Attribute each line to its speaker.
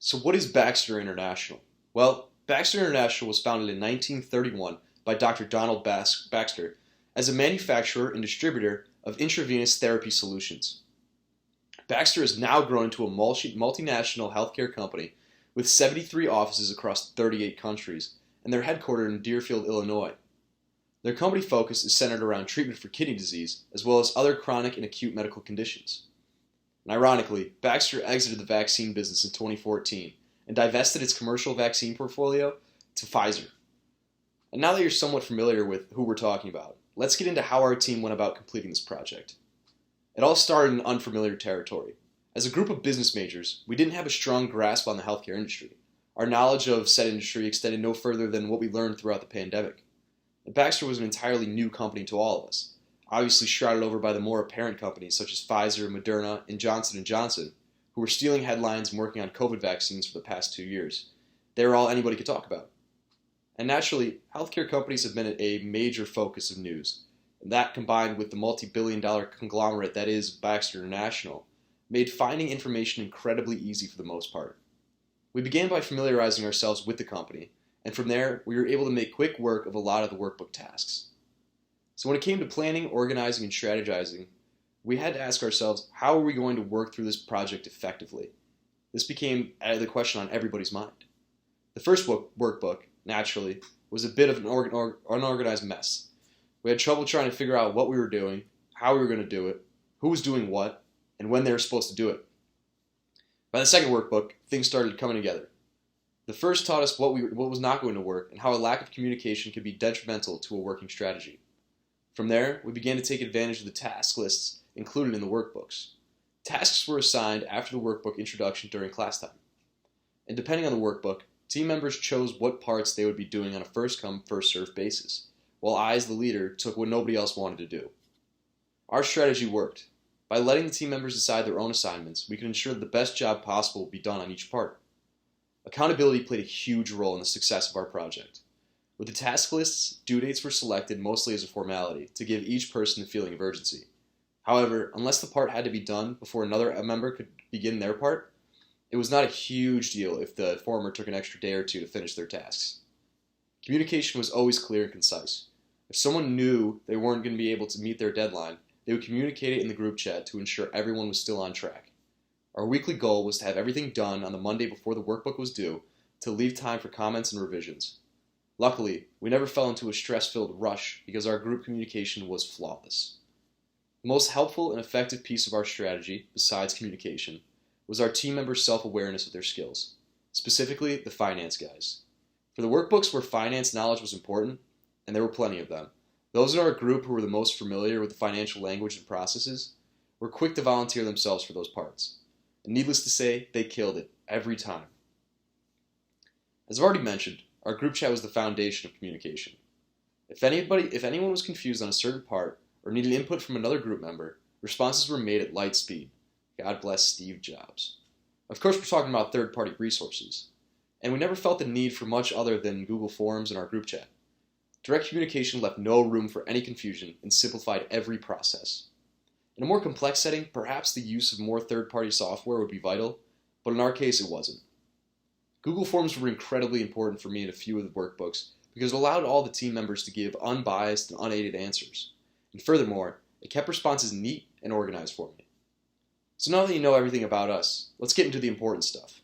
Speaker 1: So what is Baxter International? Well, Baxter International was founded in 1931 by Dr. Donald Baxter as a manufacturer and distributor of intravenous therapy solutions. Baxter has now grown into a multinational healthcare company with 73 offices across 38 countries, and they're headquartered in Deerfield, Illinois. Their company focus is centered around treatment for kidney disease, as well as other chronic and acute medical conditions. And ironically, Baxter exited the vaccine business in 2014 and divested its commercial vaccine portfolio to Pfizer. And now that you're somewhat familiar with who we're talking about, let's get into how our team went about completing this project. It all started in unfamiliar territory. As a group of business majors, we didn't have a strong grasp on the healthcare industry. Our knowledge of said industry extended no further than what we learned throughout the pandemic. And Baxter was an entirely new company to all of us, obviously shrouded over by the more apparent companies such as Pfizer, Moderna, and Johnson & Johnson, who were stealing headlines and working on COVID vaccines for the past 2 years. They were all anybody could talk about. And naturally, healthcare companies have been a major focus of news. And that, combined with the multi-billion-dollar conglomerate that is Baxter International, made finding information incredibly easy for the most part. We began by familiarizing ourselves with the company, and from there, we were able to make quick work of a lot of the workbook tasks. So when it came to planning, organizing, and strategizing, we had to ask ourselves, how are we going to work through this project effectively? This became the question on everybody's mind. The first workbook, naturally, was a bit of an unorganized mess. We had trouble trying to figure out what we were doing, how we were going to do it, who was doing what, and when they were supposed to do it. By the second workbook, things started coming together. The first taught us what was not going to work and how a lack of communication could be detrimental to a working strategy. From there, we began to take advantage of the task lists included in the workbooks. Tasks were assigned after the workbook introduction during class time. And depending on the workbook, team members chose what parts they would be doing on a first-come, first-served basis, while I, as the leader, took what nobody else wanted to do. Our strategy worked. By letting the team members decide their own assignments, we could ensure that the best job possible would be done on each part. Accountability played a huge role in the success of our project. With the task lists, due dates were selected mostly as a formality to give each person the feeling of urgency. However, unless the part had to be done before another member could begin their part, it was not a huge deal if the former took an extra day or two to finish their tasks. Communication was always clear and concise. If someone knew they weren't going to be able to meet their deadline, they would communicate it in the group chat to ensure everyone was still on track. Our weekly goal was to have everything done on the Monday before the workbook was due, to leave time for comments and revisions. Luckily, we never fell into a stress-filled rush because our group communication was flawless. The most helpful and effective piece of our strategy, besides communication, was our team members' self-awareness of their skills, specifically the finance guys. For the workbooks where finance knowledge was important, and there were plenty of them, those in our group who were the most familiar with the financial language and processes were quick to volunteer themselves for those parts. And needless to say, they killed it every time. As I've already mentioned, our group chat was the foundation of communication. If anyone was confused on a certain part or needed input from another group member, responses were made at light speed. God bless Steve Jobs. Of course, we're talking about third-party resources, and we never felt the need for much other than Google Forms in our group chat. Direct communication left no room for any confusion and simplified every process. In a more complex setting, perhaps the use of more third-party software would be vital, but in our case it wasn't. Google Forms were incredibly important for me in a few of the workbooks because it allowed all the team members to give unbiased and unaided answers. And furthermore, it kept responses neat and organized for me. So now that you know everything about us, let's get into the important stuff.